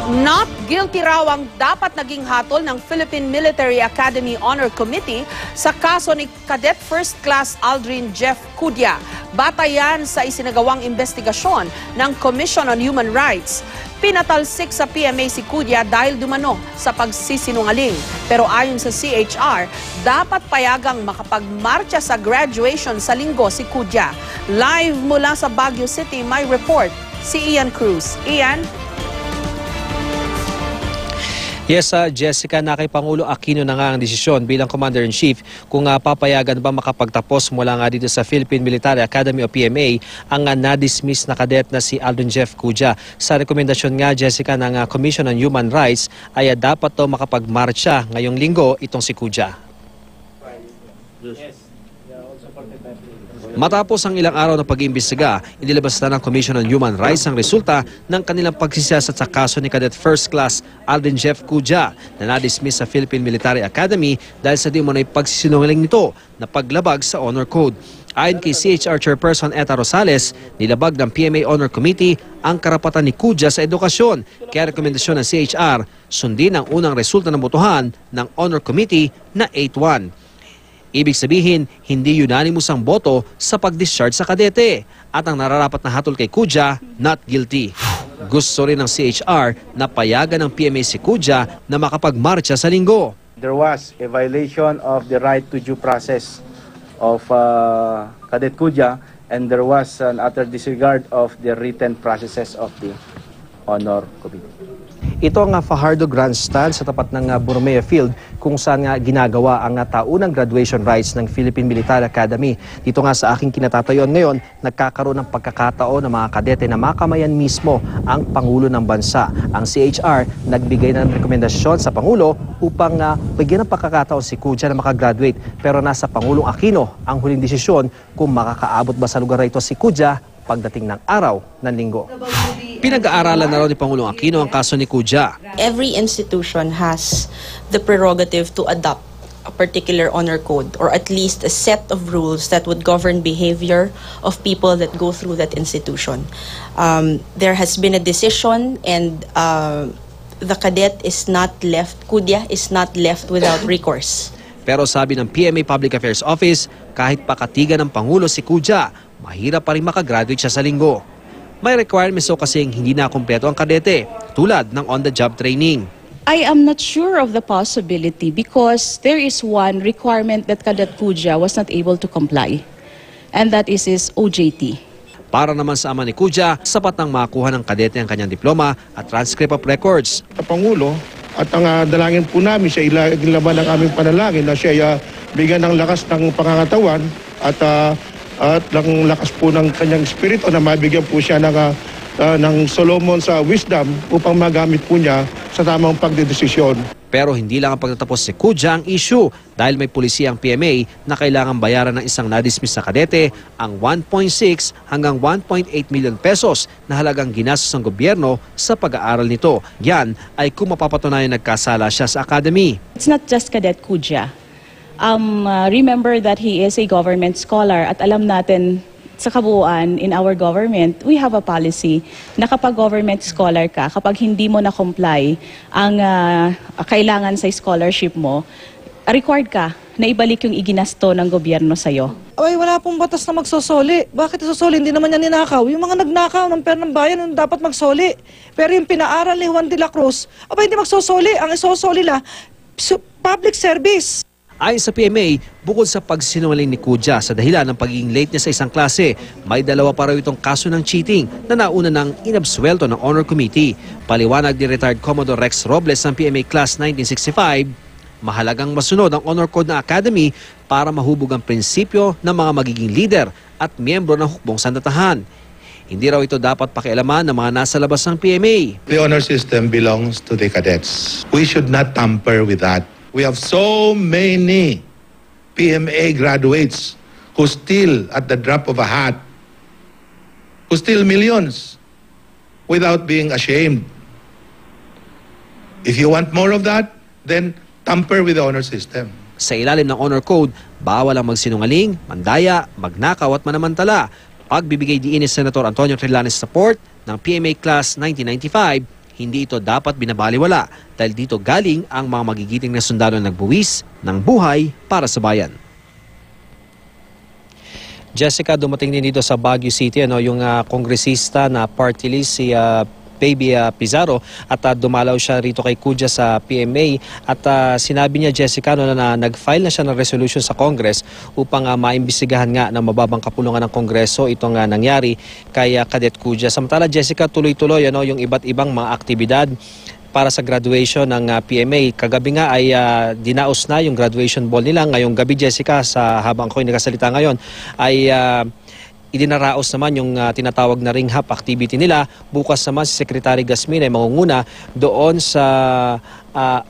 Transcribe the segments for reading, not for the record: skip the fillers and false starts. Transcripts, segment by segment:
Not guilty raw ang dapat naging hatol ng Philippine Military Academy Honor Committee sa kaso ni Cadet First Class Aldrin Jeff Cudya. Batayan sa isinagawang investigasyon ng Commission on Human Rights. Pinatalsik sa PMA si Cudya dahil dumano sa pagsisinungaling. Pero ayon sa CHR, dapat payagang makapagmarcha sa graduation sa linggo si Cudya. Live mula sa Baguio City, may report si Ian Cruz. Ian? Yes, Jessica, na kay Pangulo Aquino na nga ang desisyon bilang Commander-in-Chief kung papayagan ba makapagtapos mula nga dito sa Philippine Military Academy o PMA ang na-dismiss na cadet na si Aldrin Jeff Cudya. Sa rekomendasyon nga, Jessica, ng Commission on Human Rights ay dapat to makapagmarcha ngayong linggo itong si Cudya. Matapos ang ilang araw na pag-iimbestiga, inilabas na ng Commission on Human Rights ang resulta ng kanilang pagsisiyasat sa kaso ni Cadet First Class Aldrin Jeff Cudya na na-dismiss sa Philippine Military Academy dahil sa di umano'y pagsisinungaling nito na paglabag sa Honor Code. Ayon kay CHR Chairperson Eta Rosales, nilabag ng PMA Honor Committee ang karapatan ni Cudya sa edukasyon. Kaya rekomendasyon ng CHR, sundin ang unang resulta ng botohan ng Honor Committee na 8-1. Ibig sabihin, hindi unanimous ang boto sa pag-discharge sa kadete at ang nararapat na hatol kay Cudya, not guilty. Gusto rin ng CHR na payagan ng PMA si Cudya na makapagmarcha sa linggo. There was a violation of the right to due process of Cadet Cudya, and there was an utter disregard of the written processes of the Honor Committee. Ito ang Fajardo Grandstand sa tapat ng Borromeo Field kung saan nga ginagawa ang taunang graduation rites ng Philippine Military Academy. Dito nga sa aking kinatatayon ngayon, nagkakaroon ng pagkakataon ng mga kadete na makamayan mismo ang Pangulo ng Bansa. Ang CHR nagbigay ng rekomendasyon sa Pangulo upang bigyan ng pagkakataon si Cudya na makagraduate. Pero nasa Pangulong Aquino ang huling desisyon kung makakaabot ba sa lugar na ito si Cudya pagdating ng araw ng linggo. Pinag-aaralan na raw ni Pangulong Aquino ang kaso ni Cudya. Every institution has the prerogative to adopt a particular honor code or at least a set of rules that would govern behavior of people that go through that institution. There has been a decision and the cadet is not left, Cudya is not left without recourse. Pero sabi ng PMA Public Affairs Office, kahit pakatigan ng Pangulo si Cudya, mahirap pa rin makagraduate siya sa linggo. May requirements o kasing hindi na kumpleto ang kadete, tulad ng on-the-job training. I am not sure of the possibility because there is one requirement that Cadet Cudya was not able to comply, and that is his OJT. Para naman sa ama ni Cudya, sapat nang makuha ng kadete ang kanyang diploma at transcript of records. Pangulo, at ang dalangin po namin siya ilaban ng aming panalangin na siya bigyan ng lakas ng pangangatawan at ng lakas po ng kanyang espiritu na mabigyan po siya ng Solomon sa wisdom upang magamit po niya sa tamang pagdedesisyon. Pero hindi lang ang pagtatapos si Cudya ang issue dahil may pulisiya ang PMA na kailangan bayaran ng isang na-dismiss na kadete ang 1.6 hanggang 1.8 million pesos na halagang ginastos ng gobyerno sa pag-aaral nito. Yan ay kung mapapatunayan nagkasala siya sa academy. It's not just Cadet Cudya. Remember that he is a government scholar at alam natin sa kabuuan in our government, we have a policy na kapag government scholar ka, kapag hindi mo na-comply ang kailangan sa scholarship mo, required ka na ibalik yung iginasto ng gobyerno sa'yo. Ay, wala pong batas na magsosoli. Bakit isusoli? Hindi naman yan ninakaw. Yung mga nagnakaw ng pera ng bayan, yung dapat magsoli. Pero yung pinaaral ni Juan de la Cruz, hindi magsosoli. Ang isosoli la, public service. Ayon sa PMA, bukod sa pagsinungaling ni Cudya sa dahilan ng pagiging late niya sa isang klase, may dalawa pa raw itong kaso ng cheating na nauna ng inabsuelto ng Honor Committee. Paliwanag ni retired Commodore Rex Robles ng PMA Class 1965, mahalagang masunod ang Honor Code ng Academy para mahubog ang prinsipyo ng mga magiging leader at miyembro ng hukbong sandatahan. Hindi raw ito dapat pakialaman ng mga nasa labas ng PMA. The honor system belongs to the cadets. We should not tamper with that. We have so many PMA graduates who steal at the drop of a hat, who steal millions without being ashamed. If you want more of that, then tamper with the honor system. Sa ilalim ng Honor Code, bawal ang magsinungaling, mandaya, magnakaw at manamantala. Pagbibigay diin ni Senator Antonio Trillanes support ng PMA Class 1995, hindi ito dapat binabaliwala dahil dito galing ang mga magigiting na sundalo na nagbuwis ng buhay para sa bayan. Jessica, dumating din dito sa Baguio City yung kongresista na party list si Baby Pizarro at dumalaw siya rito kay Cudya sa PMA at sinabi niya, Jessica, na nag-file na siya ng resolution sa Congress upang maimbestigahan nga ng mababang kapulungan ng Kongreso itong nangyari kay Cadet Cudya. Samantala, Jessica, tuloy-tuloy yung iba't ibang mga aktibidad para sa graduation ng PMA. Kagabi nga ay dinaos na yung graduation ball nila. Ngayong gabi, Jessica, habang ako'y nakasalita ngayon, ay idinaraos naman yung tinatawag na ring hop activity nila. Bukas naman si Secretary Gasmin ay mangunguna doon sa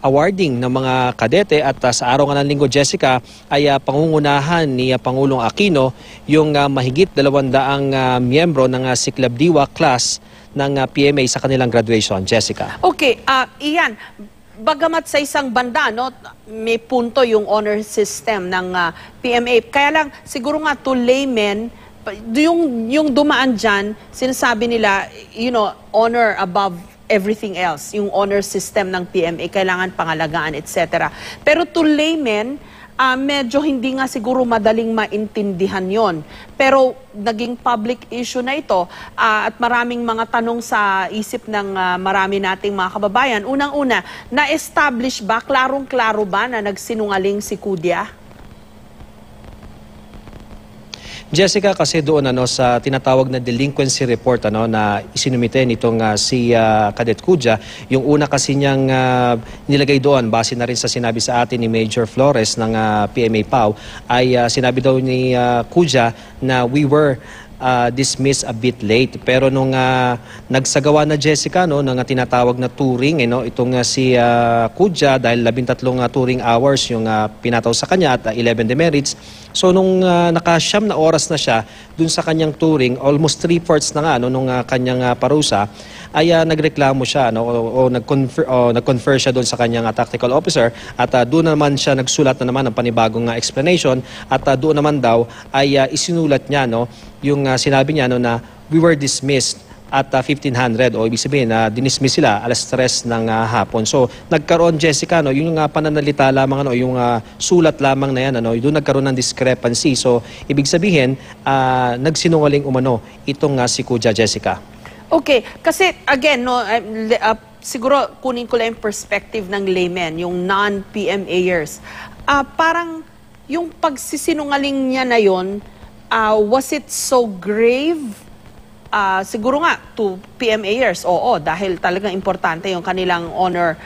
awarding ng mga kadete at sa araw nga ng linggo, Jessica, ay pangungunahan ni Pangulong Aquino yung mahigit 200 miyembro ng Siklab Diwa class ng PMA sa kanilang graduation. Jessica. Okay, Ian, bagamat sa isang banda, may punto yung honor system ng PMA. Kaya lang, siguro nga to laymen, yung dumaan dyan, sinasabi nila, honor above everything else. Yung honor system ng PMA, kailangan pangalagaan, etc. Pero to laymen, medyo hindi nga siguro madaling maintindihan yon. Pero naging public issue na ito at maraming mga tanong sa isip ng marami nating mga kababayan. Unang-una, na-establish ba, klarong-klaro ba na nagsinungaling si Cudya? Jessica, kasi doon sa tinatawag na delinquency report na isinumite nitong si Cadet Cudya, yung una kasi niyang nilagay doon, base na rin sa sinabi sa atin ni Major Flores ng PMA PAW, ay sinabi daw ni Cudya na we were dismissed a bit late. Pero nung nagsagawa na, Jessica, ng tinatawag na touring, itong si Cudya, dahil 13 touring hours yung pinataw sa kanya at 11 demerits. So nung nakasyam na oras na siya dun sa kanyang touring, almost 3/4 na nga nung kanyang parusa, ay nagreklamo siya o nag-confer siya doon sa kanyang tactical officer at doon naman siya nagsulat na naman ng panibagong explanation at doon naman daw ay isinulat niya yung sinabi niya na we were dismissed at 1500 o ibig sabihin na dinismiss sila alas 3 ng hapon. So nagkaroon, Jessica, yung pananalita lamang yung sulat lamang na yan, doon nagkaroon ng discrepancy. So ibig sabihin nagsinungaling umano itong si Cudya, Jessica. Okay, kasi again, siguro kunin ko lang yung perspective ng layman, yung non-PMAers. Parang yung pagsisinungaling niya na yon, was it so grave? Siguro nga to PMAers, oo, dahil talagang importante yung kanilang honor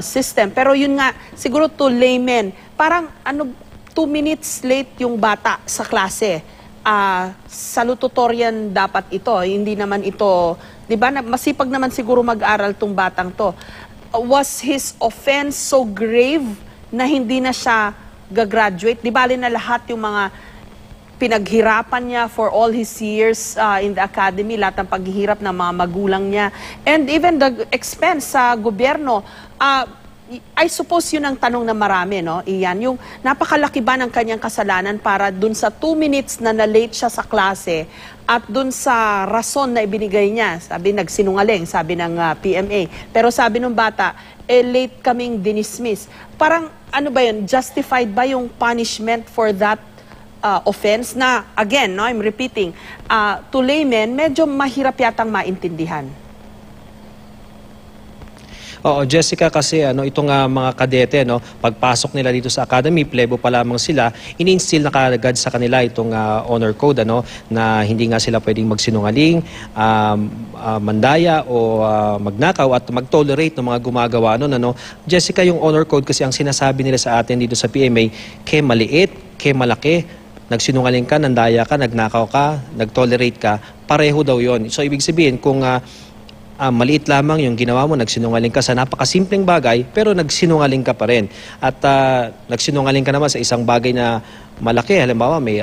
system. Pero yun nga, siguro to laymen, parang 2 minutes late yung bata sa klase. Salutatorian dapat ito, hindi naman ito, di ba, masipag naman siguro mag-aral tong batang to. Was his offense so grave na hindi na siya gagraduate? Di bali na lahat yung mga pinaghirapan niya for all his years in the academy, lahat ng paghihirap ng mga magulang niya, and even the expense sa gobyerno. I suppose yun ang tanong na marami, Iyan, yung napakalaki ba ng kanyang kasalanan para dun sa 2 minutes na na-late siya sa klase at dun sa rason na ibinigay niya, sabi nagsinungaling, sabi ng PMA, pero sabi ng bata, late kaming dinismiss. Parang ano ba yun, justified ba yung punishment for that offense na, again, I'm repeating, to laymen, medyo mahirap yatang maintindihan. Oo, Jessica, kasi itong mga kadete, pagpasok nila dito sa academy, plebo pa lamang sila, ini-instill na kaagad sa kanila itong honor code, na hindi nga sila pwedeng magsinungaling, mandaya o magnakaw at mag-tolerate ng mga gumagawa Jessica, yung honor code kasi ang sinasabi nila sa atin dito sa PMA, ke maliit, ke malaki, nagsinungaling ka, nandaya ka, nagnakaw ka, nag-tolerate ka, pareho daw yon. So ibig sabihin, kung maliit lamang yung ginawa mo, nagsinungaling ka sa napakasimpleng bagay, pero nagsinungaling ka pa rin. At nagsinungaling ka naman sa isang bagay na malaki, halimbawa may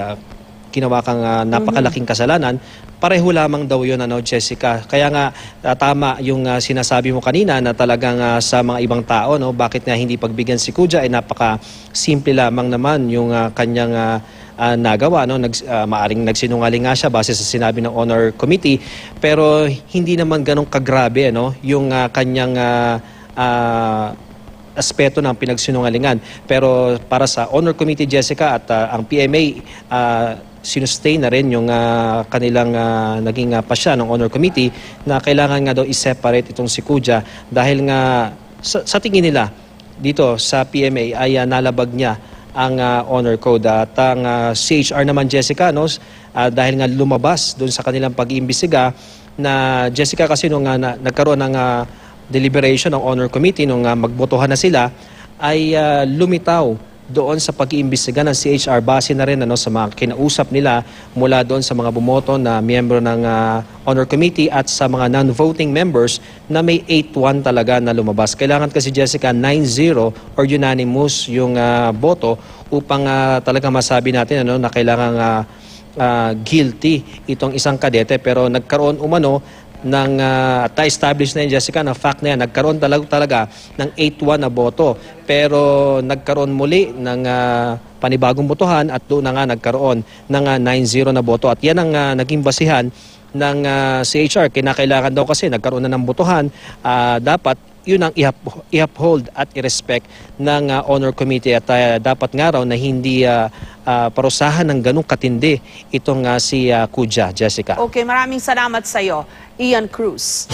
ginawa kang napakalaking kasalanan, pareho lamang daw yun, Jessica. Kaya nga tama yung sinasabi mo kanina na talagang sa mga ibang tao, bakit nga hindi pagbigyan si Cudya ay napaka-simple lamang naman yung kanyang nagawa. No? Maaring nagsinungaling nga siya base sa sinabi ng Honor Committee, pero hindi naman ganong kagrabe yung kanyang aspeto ng pinagsinungalingan. Pero para sa Honor Committee, Jessica, at ang PMA, sinustain na rin yung kanilang naging pasya ng Honor Committee na kailangan nga daw i-separate itong si Cudya dahil nga sa tingin nila dito sa PMA ay nalabag niya ang honor code. At ang CHR naman, Jessica, dahil nga lumabas doon sa kanilang pag-iimbestiga na, Jessica, kasi nung nagkaroon ng deliberation ng Honor Committee, nung magbotohan na sila, ay lumitaw doon sa pag-iimbestiga ng CHR base na rin sa mga kinausap nila mula doon sa mga bumoto na miyembro ng Honor Committee at sa mga non-voting members na may 8-1 talaga na lumabas. Kailangan kasi, Jessica, 9-0 or unanimous yung boto upang talaga masabi natin na kailangan guilty itong isang kadete. Pero nagkaroon umano ng establish na yun, Jessica, na fact na yan, nagkaroon talaga ng 8-1 na boto. Pero nagkaroon muli ng panibagong botohan at doon na nga nagkaroon ng 9-0 na boto. At yan ang naging basihan ng CHR. Kinakailangan daw kasi nagkaroon na ng botohan, dapat yun ang i-uphold at i-respect ng Honor Committee. At dapat nga raw na hindi parusahan ng ganung katindi itong si Cudya, Jessica. Okay, maraming salamat sa iyo, Ian Cruz.